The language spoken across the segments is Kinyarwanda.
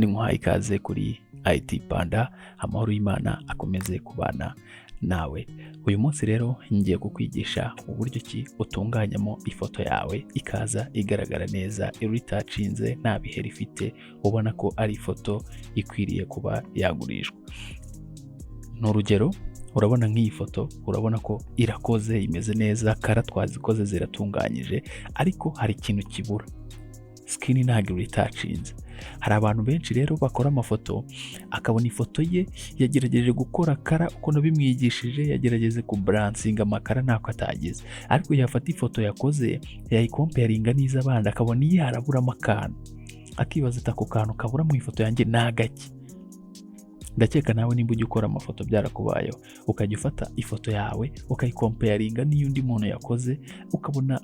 Nimuhaye ikaze kuri IT Panda, amahoro y'Imana akomeze kubana nawe. Uyu munsi rero ngiye kukwigisha uburyo ki utunganyamo ifoto yawe ikaza igaragara neza, retouchinze, nta biheri ifite, ubona ko ari ifoto ikwiriye kuba yagurishwa. N'urugero, urabona nk'iyi foto, urabona ko irakoze, imeze neza, kara twazikoze ziratunganyije, ariko hari ikintu kibura. Skin ntabwo retouchinze. Hari abantu benshi rero bakora amafoto, akabona ifoto ye yagerageje gukora kara uko nabimwigishije, yagerageze kubransinga amakara ntako atagize, ariko yafata ifoto yakoze yayicomparinga n'iz'abandi akabona iyi haraburamo akantu, akibaza ati ako kantu kabura mu ifoto yanjye ni agaki. Ndakeka nawe nimba ujya ukora amafoto byarakubayeho, ukajya ufata ifoto yawe ukayicomparinga n'iyundi muntu yakoze, ukabona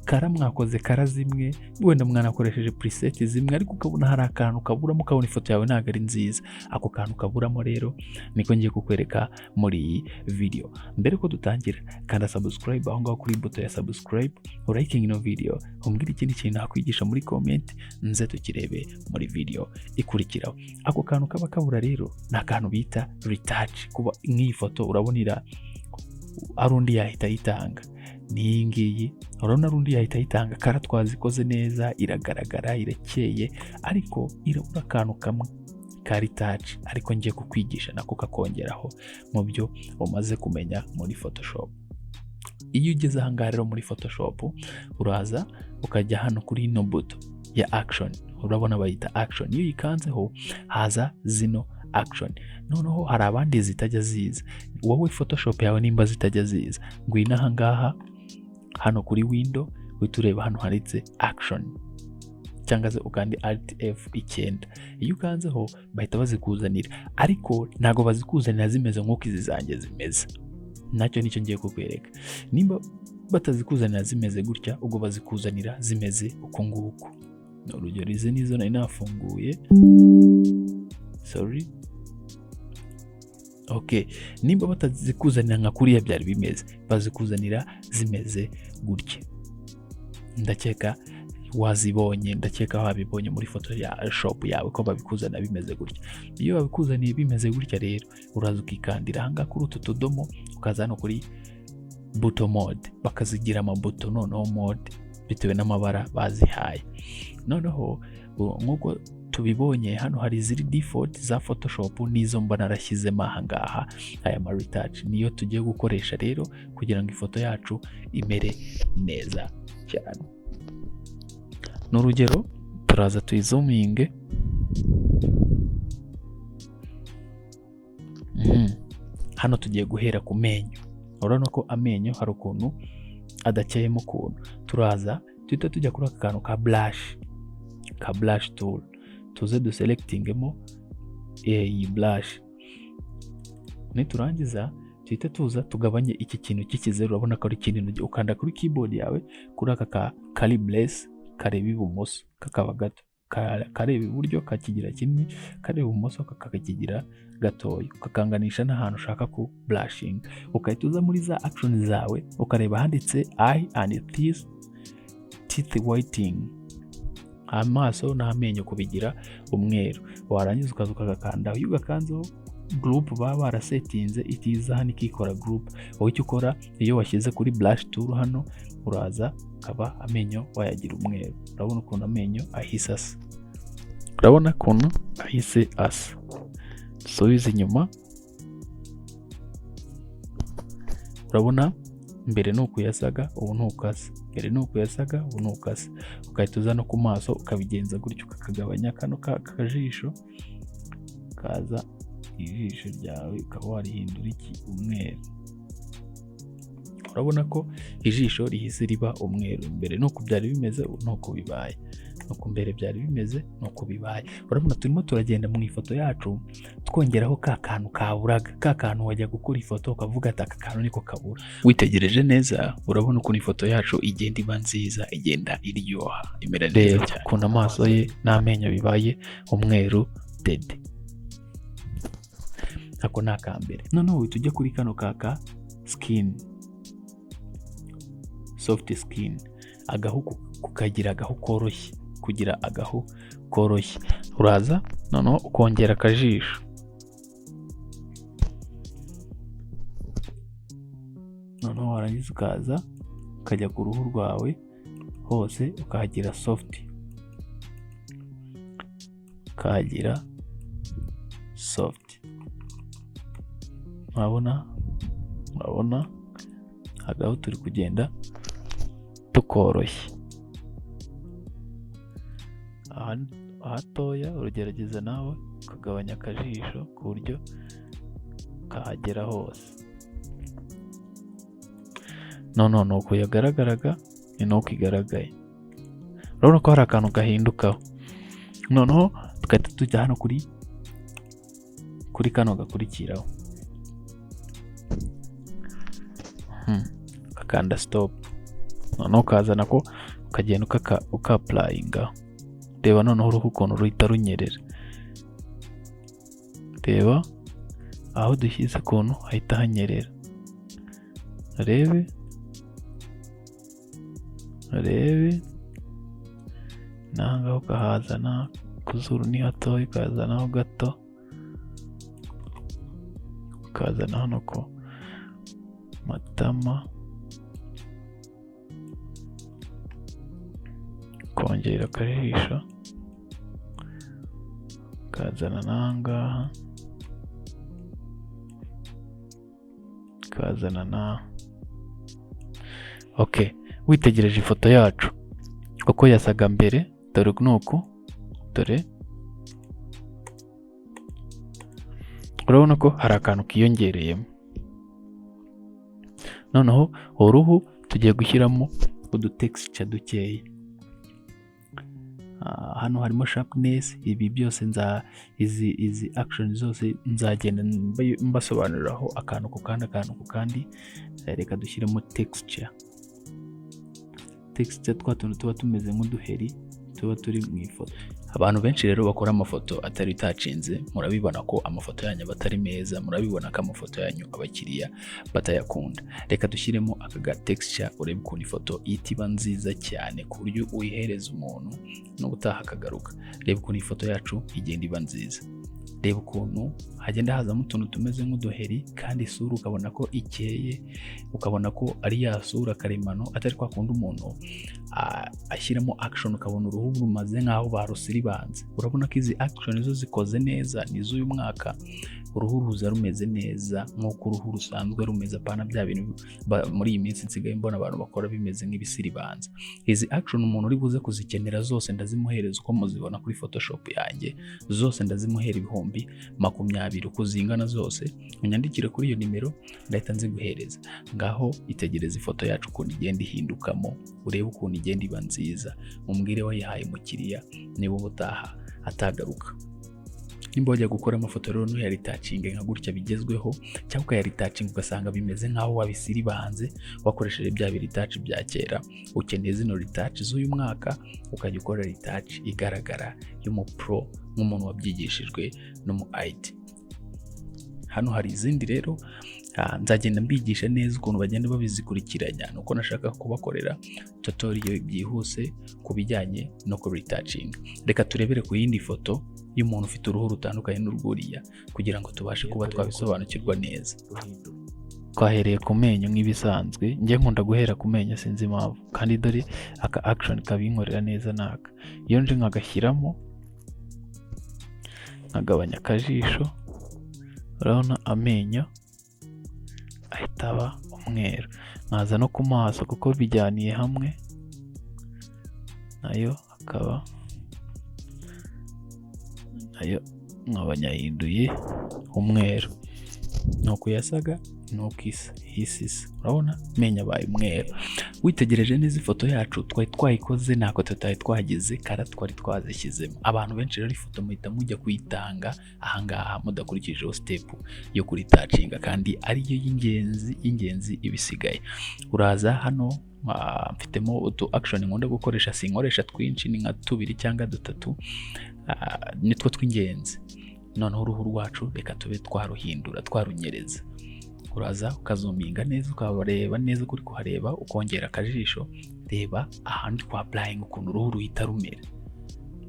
kara mwakoze kara zimwe, wenda mwanakoresheje preset zimwe, ariko ukabona hari akantu kaburamo, ukabona ifoto yawe ntabwo ari nziza. Ako kantu kaburamo rero niko ngiye kukwereka muri iyi video. Mbere ko dutangira, kanda subscribe aho ngaho kuri buto ya subscribe, urayikinga ino video, umbwira ikindi kintu nakwigisha muri comment, nze tukirebe muri video ikurikiraho. Ako kantu kaba kabura rero ni akantu bita retouch. Kuba nk'iyi foto urabonira arundi yahita yitanga, ni ngiyi urabona arundi yahita yitanga, kara twazikoze neza, iragaragara, irakeye, ariko irabura akantu kamwe ka retouch, ariko ngiye kukwigisha nako kakongeraho mu byo umaze kumenya muri Photoshop. Iyo ugeze aha ngaha rero muri Photoshop, uraza ukajya hano kuri ino buto ya action, urabona bayita action. Iyo uyikanzeho haza zino action. Noneho hari abandi zitajya ziza, wowe Photoshop yawe nimba zitajya ziza, ngwino aha ngaha hano kuri window, uhita ureba hano handitse action, cyangwa se ukandi alt F9. Iyo ukanzeho bahita bazikuzanira, ariko ntago bazikuzanira zimeze nk'uko izi zanjye zimeze. Nacyo nicyo ngiye kukwereka. Nimba batazikuzanira zimeze gutya, ubwo bazikuzanira zimeze uko nguko. Urugero, izi nizo nari nafunguye, sorry. Okay, nimba batazikuzanira nka kuriya byari bimeze, bazikuzanira zimeze gutya. Ndakeka wazibonye, ndakeka wabibonye muri Photoshop yawe ko babikuzanira bimeze gutya. Iyo babikuzaniye bimeze gutya rero, uraza ukikandira aha ngaha kuri utu tudomo, ukaza hano kuri buto mode, bakazigira amabuto noneho mode bitewe n'amabara bazihaye. Noneho nk'uko tubibonye hano hari ziri default za Photoshop, nizo mba narashyizemo aha ngaha. Aya ma retouch niyo tugiye gukoresha rero kugira ngo ifoto yacu imere neza cyane. N'urugero, turaza tuyizuminge. Hano tugiye guhera ku menyo. Urabona ko amenyo hari ukuntu adakeyemo ukuntu. Turaza tuhita tujya kuri aka kantu ka brush tool, tuze duselectingemo iyi brush. Niturangiza tuhita tuza tugabanye iki kintu cy'ikizeru, urabona ko ari kinini, ukanda kuri keyboard yawe kuri aka calibrace kareba ibumoso, kakaba gato, kareba iburyo kakigira kinini, kareba ibumoso kakakigira gatoya, ukakanganisha n'ahantu ushaka ku brushing. Ukahita uza muri za action zawe, ukareba handitse eye and teeth whitening, amaso n'amenyo kubigira umweru. Warangiza ukaza ukagakandaho. Iyo ugakanzeho, group baba barasetinze itiza hano ikikora group. Wowe icyo ukora, iyo washyize kuri brush tool hano, uraza ukaba amenyo wayagira umweru. Urabona ukuntu amenyo ahise asa, urabona ukuntu ahise asa. Subiza inyuma, urabona mbere nuko yasaga, ubu nuko asa. Mbere nuko yasaga, ubu nuko asa. Ukahita uza no ku maso ukabigenza gutyo, ukakagabanya kano kajisho, kaza ijisho ryawe ukaba warihindura iki umweru. Urabona ko ijisho rihise riba umweru. Mbere nuko byari bimeze, ubu nuko bibaye. Nuko mbere byari bimeze, nuko bibaye. Urabona turimo turagenda mu ifoto yacu twongeraho ka kantu kaburaga, ka kantu wajya gukora ifoto ukavuga ati aka kantu niko kabura. Witegereje neza, urabona ukuntu ifoto yacu igenda iba nziza, igenda iryoha, imera neza cyane. Ukuntu amaso ye n'amenyo bibaye umweru dede. Ako ni akambere. Noneho tujye kuri kano kaka skin, soft skin, agahu kukagira agahu koroshye, kugira agahu koroshye. Uraza noneho ukongera akajisho, noneho warangiza ukaza ukajya ku ruhu rwawe hose ukahagira soft, ukahagira soft. Urabona hagaho turi kugenda tukoroshye. Ahatoya urugerageza nawe ukagabanya akajisho ku buryo kahagera hose. Noneho nuko yagaragaraga ni nuko igaragaye. Urabona ko hari akantu gahindukaho. Noneho tugahita tujya hano kuri kano gakurikiraho, ukakanda stop. Noneho ukazana ko ukagenda ukaapurayinga. Reba noneho uruhu ukuntu ruhita runyerera. Reba aho dushyize ukuntu hahita hanyerera. Urebe nangaho ukahazana ku zuru ni hatoya, ukazanaho gato, ukazana hano ku matama, kongera akajisho, ukazana nangaha, ukazana na okay. Witegereje ifoto yacu uko yasaga mbere, dore nuku, dore urabona ko hari akantu kiyongereyemo. Noneho uruhu tugiye gushyiramo udutexture dukeya. Hano harimo sharpness. Ibi byose izi action zose nzagenda mbasobanuriraho akantu ku kandi. Reka dushyiremo texture twa tuntu tuba tumeze nk'uduheri tuba turi mu ifoto. Abantu benshi rero bakora amafoto atari tacinze, murabibona ko amafoto yanyu batari meza, murabibona ko amafoto yanyu abakiriya batayakunda. Reka dushyiremo aka texture, urebe ukuntu ifoto itiba nziza cyane ku buryo uyihereza umuntu n'ubutaha akagaruka. Reba ukuntu ifoto yacu igenda iba nziza. Reba ukuntu hagenda hazamo utuntu tumeze nk'uduheri, kandi isura ukabona ko ikeye, ukabona ko ari ya sura karemano, atari kwa kundi umuntu ashyiramo action ukabona uruhu rumaze nk'aho barusiribanze. Urabona ko izi action zo zikoze neza, ni z'uyu mwaka. Uruhu ruza rumeze neza nk'uko uruhu rusanzwe rumeze, apana bya bintu muri iyi minsi nsigaye mbona abantu bakora bimeze nk'ibisiribanze. Izi action umuntu uri buze kuzikenera zose ndazimuhereza uko muzibona kuri Photoshop yanjye, zose ndazimuhera 20,000 uko zingana zose. Unyandikire kuri iyo nimero ndahita nziguhereza. Ngaho itegereza ifoto yacu ukuntu igenda ihindukamo, urebe ukuntu igenda iba nziza, umbwire wayihaye umukiriya niba ubutaha atagaruka. Nimba wajya gukora amafoto rero no ya retouching nka gutya bigezweho, cyangwa ukaya retouching ugasanga bimeze nkaho wabisiribanze wakoresheje bya retouch bya kera, ukeneye zino retouch z'uyu mwaka, ukajya ukora retouch igaragara y'umupro nk'umuntu wabyigishijwe n'umu IT. Hano hari izindi rero nzagenda mbigisha neza ukuntu bagenda babizikurikiranya, nuko nashaka kubakorera tutorial byihuse kubijyanye no ku retouching. Reka turebere ku yindi foto y'umuntu ufite uruhu rutandukanye n'urwuriya kugira ngo tubashe kuba twabisobanukirwa neza. Twahereye ku menyo nk'ibisanzwe, njye nkunda guhera ku menyo sinzi impamvu, kandi dore aka action kabinkorera neza naka. Iyo nje nkagashyiramo nkagabanya akajisho, urabona amenyo ahita aba umweru. Nkaza no ku maso kuko bijyaniye hamwe, nayo akaba nayo nkabanyahinduye umweru. Nuko yasaga nuko isa, urabona amenyo abaye umweru. Witegereje neza ifoto yacu twari twayikoze ntako tutari twagize kara twari twazishyizemo. Abantu benshi rero ifoto muhita mujya kuyitanga ahangaha mudakurikijeho step yo kuri retouching, kandi ariyo y'ingenzi ibisigaye. Uraza hano mfitemo utu action nkunda gukoresha, sinkoresha twinshi, ni nka 2 cyangwa 3, nitwo tw'ingenzi. Noneho uruhu rwacu reka tube twaruhindura, twarunyereza. Uraza ukazuminga neza, ukabareba neza kuri kuhareba, ukongera akajisho. Reba ahandi kwa applying ukuntu uruhu ruhita rumera.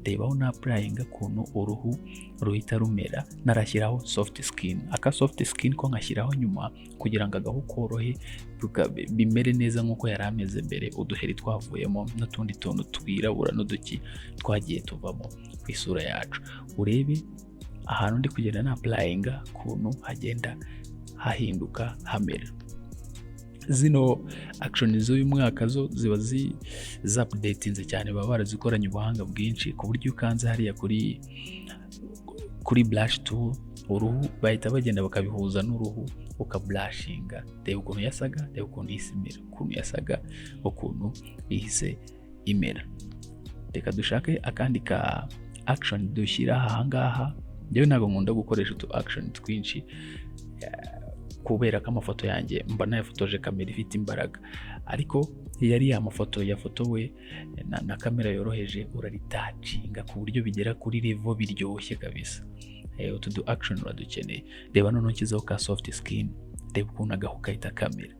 reba aho na applyinga kuntu uruhu ruhita rumera, narashyiraho soft skin. Aka soft skin ko nkashyiraho nyuma kugira ngo agahu korohe bimere neza nk'uko yari ameze mbere, uduheri twavuyemo n'utundi tuntu twirabura n'uduki twagiye tuvamo ku isura yacu. Urebe ahantu ndi kugenda na applyinga kuntu hagenda hahinduka hamera. Zino action z'uyu mwaka zo ziba updatinze cyane, baba barazikoranye ubuhanga bwinshi ku buryo ukanze hariya kuri brush tool, uruhu bahita bagenda bakabihuza n'uruhu ukablashinga. Reba ukuntu yasaga, reba ukuntu ihise imera, ukuntu yasaga, ukuntu ihise imera. Reka dushake akandi ka action dushyira aha ngaha. Njyewe ntabwo nkunda gukoresha utu action twinshi kubera ko amafoto yanjye mba nayafotoje kamera ifite imbaraga, ariko yari amafoto yafotowe na kamera yoroheje, uraritacinga ku buryo bigera kuri level biryoshye kabisa. Utu du action uradukeneye. Reba noneho nshyizeho ka soft skin, reba ukuntu agahu kahita kamera,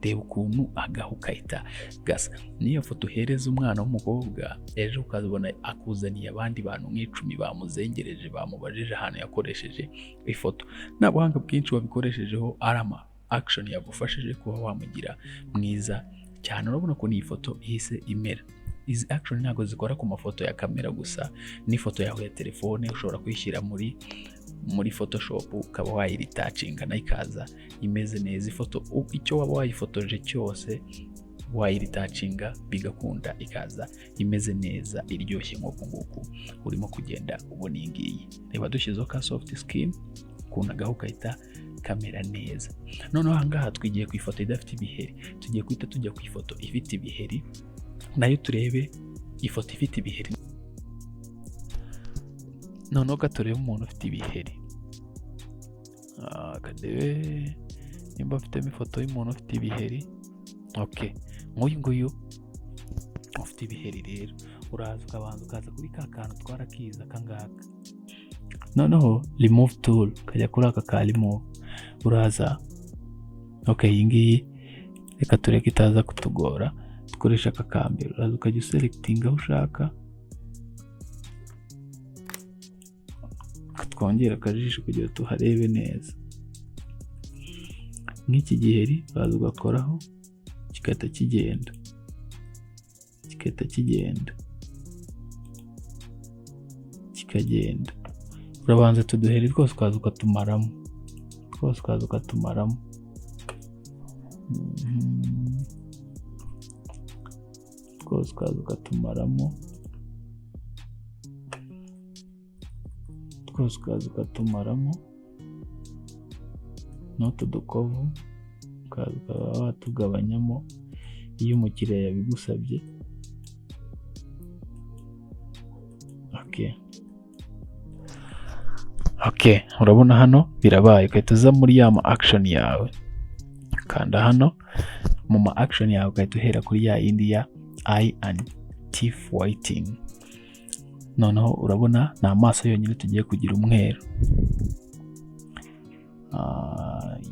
reba ukuntu agahu kahita gasa. Niyo foto uhereza umwana w'umukobwa ejo ukazibona akuzaniye abandi bantu nk'icumi bamuzengereje, bamubajije ahantu yakoresheje ifoto. Nta buhanga bwinshi wabikoreshejeho, arama action yagufashije kuba wamugira mwiza cyane. Urabona ko iyi foto ihise imera. Izi action ntabwo zikora ku mafoto ya kamera gusa, n'ifoto yawe ya telefone ushobora kuyishyira muri Photoshop ukaba wayiritacinga na ikaza imeze neza. Ifoto icyo waba wayifotoje cyose wayiritacinga bigakunda, ikaza imeze neza iryoshye nk'uko nguku urimo kugenda ubona iyi ngiyi. Reba dushyizeho ka soft skin, ukuntu agahu kahita kamera neza. Noneho aha ngaha twigiye ku ifoto idafite ibiheri, tugiye guhita tujya ku ifoto ifite ibiheri nayo turebe ifoto ifite ibiheri. Noneho gaturebe umuntu ufite ibiheri. Kadebe nimba mfitemo ifoto y'umuntu ufite ibiheri. Okay, nk'uyu nguyu ufite ibiheri rero, uraza ukabanza ukaza kuri ka kantu twarakiza kangaka. Noneho remove tool, kajya kuri aka ka remove, uraza okay, iyi ngiyi reka tureke itaza kutugora, dukoresha aka kambere. Uraza ukajya uselectinga aho ushaka, twongera akajisho kugira tuharebe neza. Nk'iki giheri uraza ugakoraho kigahita kigenda, kikagenda. Urabanza tuduheri twose ukaza ukatumaramo, n'utu dukovu ukaza watugabanyamo iyo umukiriya yabigusabye. Okay, urabona hano birabaye. Ugahita uza muri ya ma action yawe, kanda hano mu ma action yawe, ugahita uhera kuri ya yindi ya eye and teeth whitening. Noneho urabona ni amaso yonyine tugiye kugira umweru.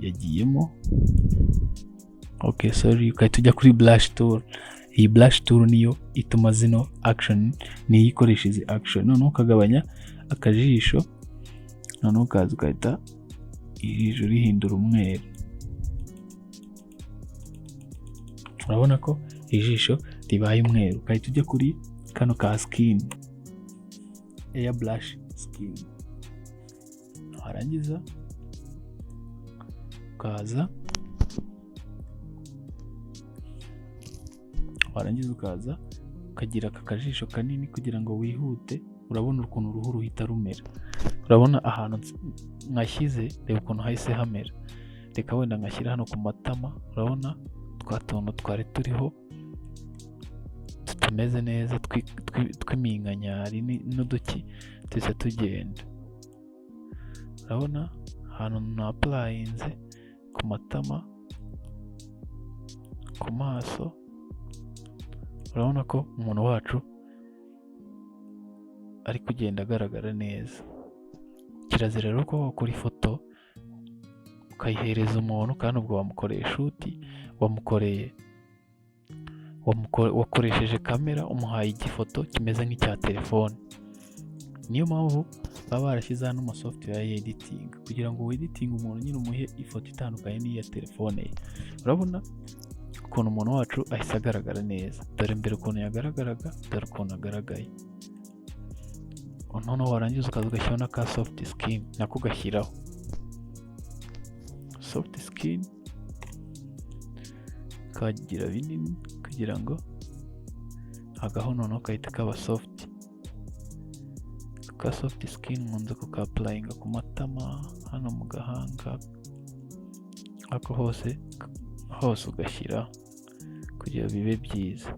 Yagiyemo. Okay, sorry. Ugahita ujya kuri brush tool. Iyi brush tool niyo ituma zino action, niyo ikoresha izi action. Noneho ukagabanya akajisho, noneho ukaza ugahita ijisho rihindura umweru. Urabona ko ijisho ribaye umweru. Ugahita ujya kuri kano ka skin, airbrush skin, warangiza ukaza ukagira aka kajisho kanini kugira ngo wihute. Urabona ukuntu uruhu ruhita rumera. Urabona ahantu nkashyize, reba ukuntu hahise hamera. Reka wenda nkashyira hano ku matama, urabona twa tuntu twari turiho tumeze neza tw'iminkanyari n'uduki twese tugenda. Urabona ahantu na applyinze ku matama, ku maso. Urabona ko umuntu wacu ari kugenda agaragara neza. Kirazira rero ko wakora ifoto ukayihereza umuntu kandi ubwo wamukoreye shoot, wakoresheje kamera umuhaye igifoto kimeze nk'icya telefone. Niyo mpamvu baba barashyize hano ama software ya editing kugira ngo editing umuntu nyine umuhe ifoto itandukanye n'iya telefone ye. Urabona ukuntu umuntu wacu ahise agaragara neza, dore mbere ukuntu yagaragaraga, dore ukuntu agaragaye. Noneho warangiza ukaza ugashyiraho n'aka soft skin, nako ugashyiraho soft skin kagira binini kugira ngo agaho noneho kahita kaba soft. Ka soft skin nkunze kuka applyinga ku matama, hano mu gahanga, ako hose ugashyira kugira bibe byiza.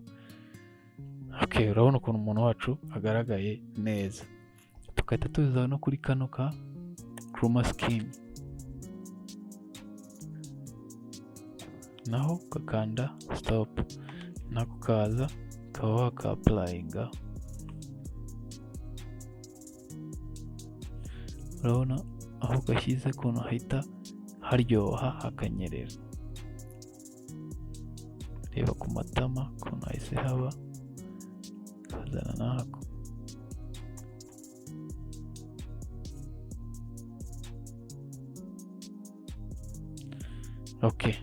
Okay, urabona ukuntu umuntu wacu agaragaye neza. Tukahita tuza no kuri kano ka Chroma Skin, naho kakanda stop, nako kaza kaba waka applyinga. Urabona aho gashyize ukuntu hahita haryoha hakanyerera. Reba ku matama ukuntu hahise haba, kazana n'ako. Okay,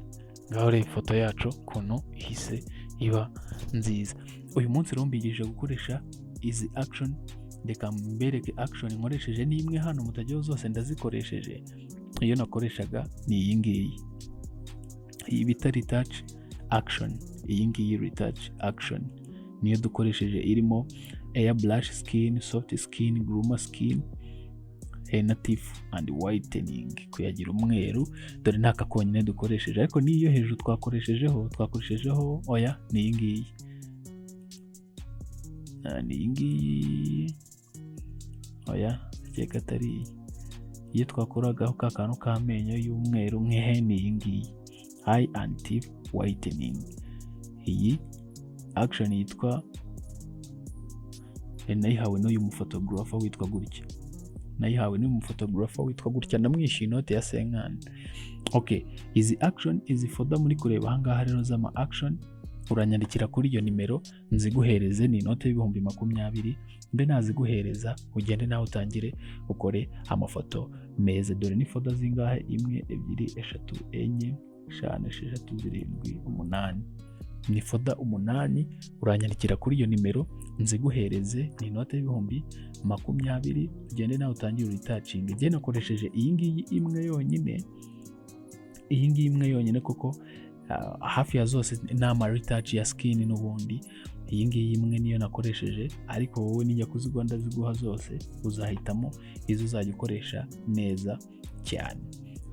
ngaho reba ifoto yacu ukuntu ihise iba nziza. Uyu munsi rero mbigishije gukoresha izi action. Reka mbereke action nkoresheje ni imwe hano mutajyaho, zose ndazikoresheje. Iyo nakoreshaga ni iyi ngiyi, iyi bita retouch action. Iyi ngiyi retouch action niyo dukoresheje, irimo airbrush skin, soft skin, Chroma Skin, native and whitening, kuyagira umweru. Dore naka konyine dukoresheje, ariko niyo hejuru twakoreshejeho oya ni iyi ngiyi, ni iyi ngiyi oya cyeka atari iyo twakoragaho ka kantu k'amenyo y'umweru nk'ihene. Iyi ngiyi high anti whitening. Iyi action yitwa nayihawe n'uyu mufotographer witwa gutya, namwishyuye inote ya 50. Okay, izi action izi foda muri kureba ahangaha rero z'ama action, uranyandikira kuri iyo nimero nziguhereze, ni inote y'ibihumbi 20. Mbe naziguhereza ugende nawe utangire ukore amafoto meza. Dore ni foda zingahe: 1 2 3 4 5 6 7 8. Ni foda 8. Uranyandikira kuri iyo nimero nziguhereze, ni inote y'ibihumbi 20. Ugende nawe utangire retouching. Njye nakoresheje iyi ngiyi imwe yonyine, kuko hafi ya zose ni ama retouch ya skin n'ubundi. Iyi ngiyi imwe niyo nakoresheje, ariko wowe nijya kuzigwa ndaziguha zose, uzahitamo izo uzajya ukoresha neza cyane.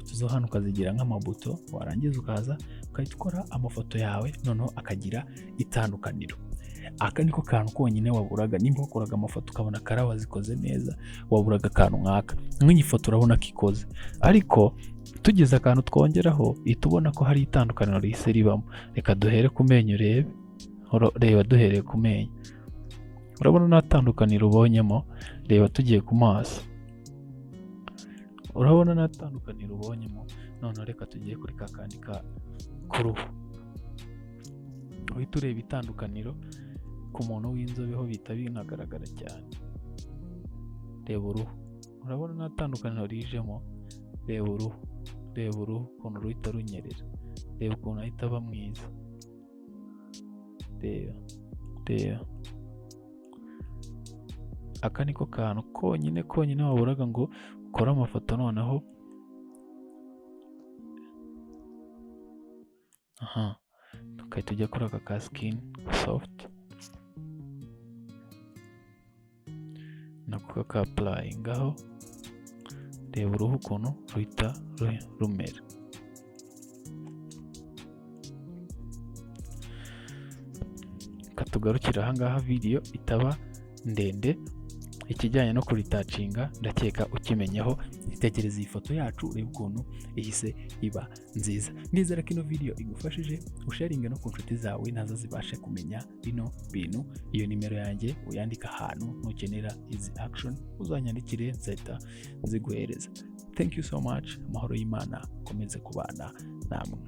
Tuzo hano ukazigira nk'amabuto, warangiza ukaza ukahita ukora amafoto yawe, noneho akagira itandukaniro. Aka niko kantu konyine waburaga. Nimba wakoraga amafoto ukabona kara wazikoze neza, waburaga akantu nk'aka. Nk'iyi foto urabona ko ikoze, ariko tugeze akantu twongeraho ihita ubona ko hari itandukaniro rihise ribamo. Reka duhere ku menyo, reba duhereye ku menyo, urabona nta tandukaniro ubonyemo. Reba tugiye ku maso, urabona nta tandukaniro ubonyemo. None reka tugiye kuri kakandi ku ruhu, uhita ureba itandukaniro. Ku muntu w'inzobe ho bihita binagaragara cyane. Reba uruhu, urabona nta tandukaniro rijemo. Reba uruhu ukuntu ruhita runyerera, reba ukuntu ahita aba mwiza. Reba aka niko kantu konyine waburaga ngo ukore amafoto. Noneho tukahita tujya kuri aka ka skin soft, nako kaka applyingaho. Reba uruhu ukuntu ruhita rumera. Katugarukira ahangaha, video itaba ndende. Ikijyanye no kuritouchinga ndakeka ukimenyeho. Itegereza iyi foto yacu, urebe ukuntu ihise iba nziza. Nizera ko ino video igufashije, usharinge no ku nshuti zawe nazo zibashe kumenya bino bintu. Iyo nimero yanjye uyandika ahantu nukenera izi action, uzanyandikire nzahita nziguhereza. Thank you so much. Amahoro y'Imana komeze kubana namwe.